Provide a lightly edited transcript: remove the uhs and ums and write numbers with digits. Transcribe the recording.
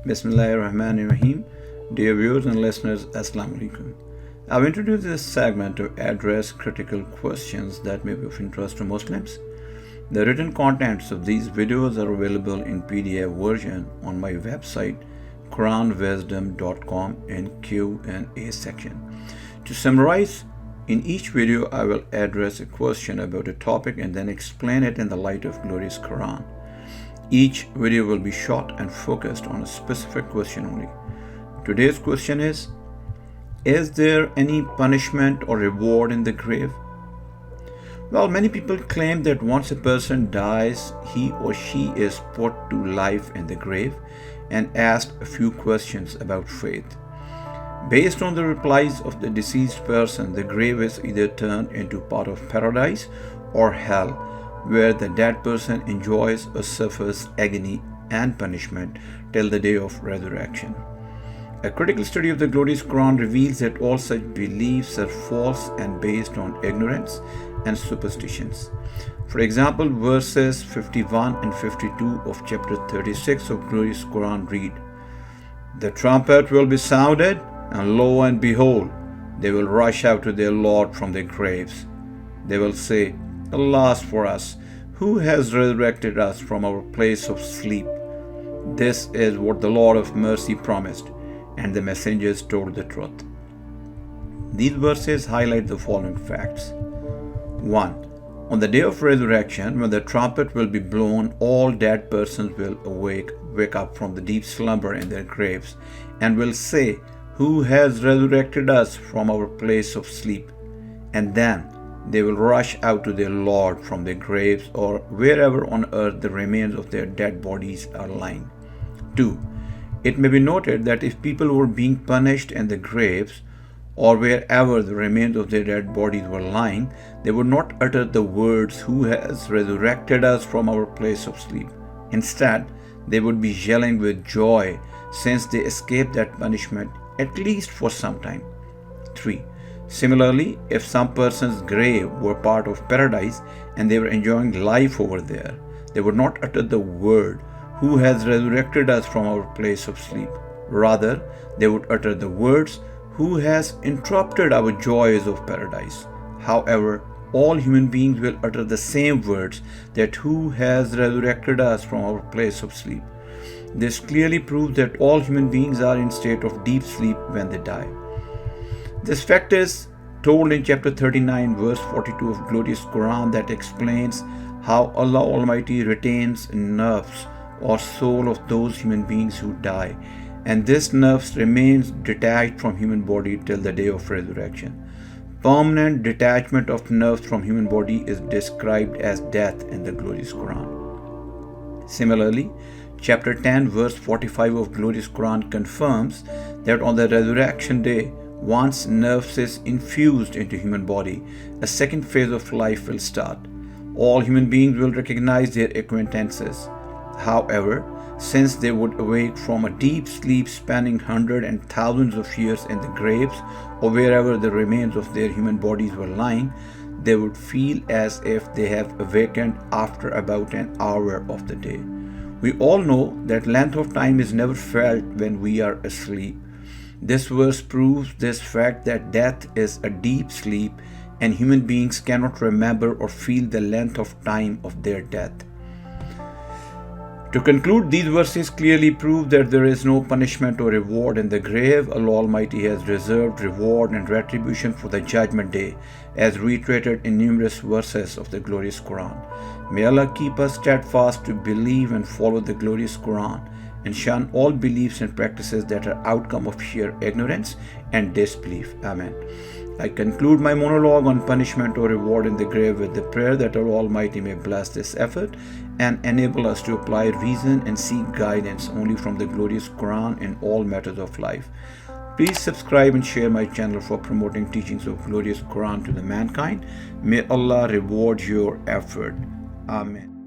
Bismillahirrahmanirrahim. Dear viewers and listeners, Assalamu alaikum. I've introduced this segment to address critical questions that may be of interest to Muslims. The written contents of these videos are available in PDF version on my website koranwisdom.com in Q&A section. To summarize, in each video I will address a question about a topic and then explain it in the light of glorious Quran. Each video will be short and focused on a specific question only. Today's question is there any punishment or reward in the grave? Well, many people claim that once a person dies, he or she is put to life in the grave and asked a few questions about faith. Based on the replies of the deceased person, the grave is either turned into part of paradise or hell, where the dead person enjoys or suffers agony and punishment till the day of resurrection. A critical study of the glorious Quran reveals that all such beliefs are false and based on ignorance and superstitions. For example, verses 51 and 52 of chapter 36 of glorious Quran read, "The trumpet will be sounded, and lo and behold, they will rush out to their Lord from their graves. They will say, Alas for us, who has resurrected us from our place of sleep? This is what the Lord of mercy promised, and the messengers told the truth." These verses highlight the following facts. 1. On the day of resurrection, when the trumpet will be blown, all dead persons will wake up from the deep slumber in their graves, and will say, "Who has resurrected us from our place of sleep?" And then they will rush out to their Lord from their graves or wherever on earth the remains of their dead bodies are lying. 2. It may be noted that if people were being punished in the graves or wherever the remains of their dead bodies were lying, they would not utter the words, "Who has resurrected us from our place of sleep?" Instead, they would be yelling with joy since they escaped that punishment, at least for some time. 3. Similarly, if some person's grave were part of paradise and they were enjoying life over there, they would not utter the word, "Who has resurrected us from our place of sleep?" Rather, they would utter the words, "Who has interrupted our joys of paradise?" However, all human beings will utter the same words, that "Who has resurrected us from our place of sleep?" This clearly proves that all human beings are in state of deep sleep when they die. This fact is told in chapter 39 verse 42 of glorious Quran that explains how Allah Almighty retains nerves or soul of those human beings who die, and this nerves remains detached from human body till the day of resurrection. Permanent detachment of nerves from human body is described as death in the glorious Quran. Similarly, chapter 10 verse 45 of glorious Quran confirms that on the resurrection day, once nerves is infused into human body, a second phase of life will start. All human beings will recognize their acquaintances. However, since they would awake from a deep sleep spanning hundreds and thousands of years in the graves or wherever the remains of their human bodies were lying, they would feel as if they have awakened after about an hour of the day. We all know that length of time is never felt when we are asleep. This verse proves this fact that death is a deep sleep and human beings cannot remember or feel the length of time of their death. To conclude, these verses clearly prove that there is no punishment or reward in the grave. Allah Almighty has reserved reward and retribution for the judgment day, as reiterated in numerous verses of the glorious Quran. May Allah keep us steadfast to believe and follow the glorious Quran and shun all beliefs and practices that are outcome of sheer ignorance and disbelief. Amen. I conclude my monologue on punishment or reward in the grave with the prayer that Allah Almighty may bless this effort and enable us to apply reason and seek guidance only from the glorious Quran in all matters of life. Please subscribe and share my channel for promoting teachings of glorious Quran to the mankind. May Allah reward your effort. Amen.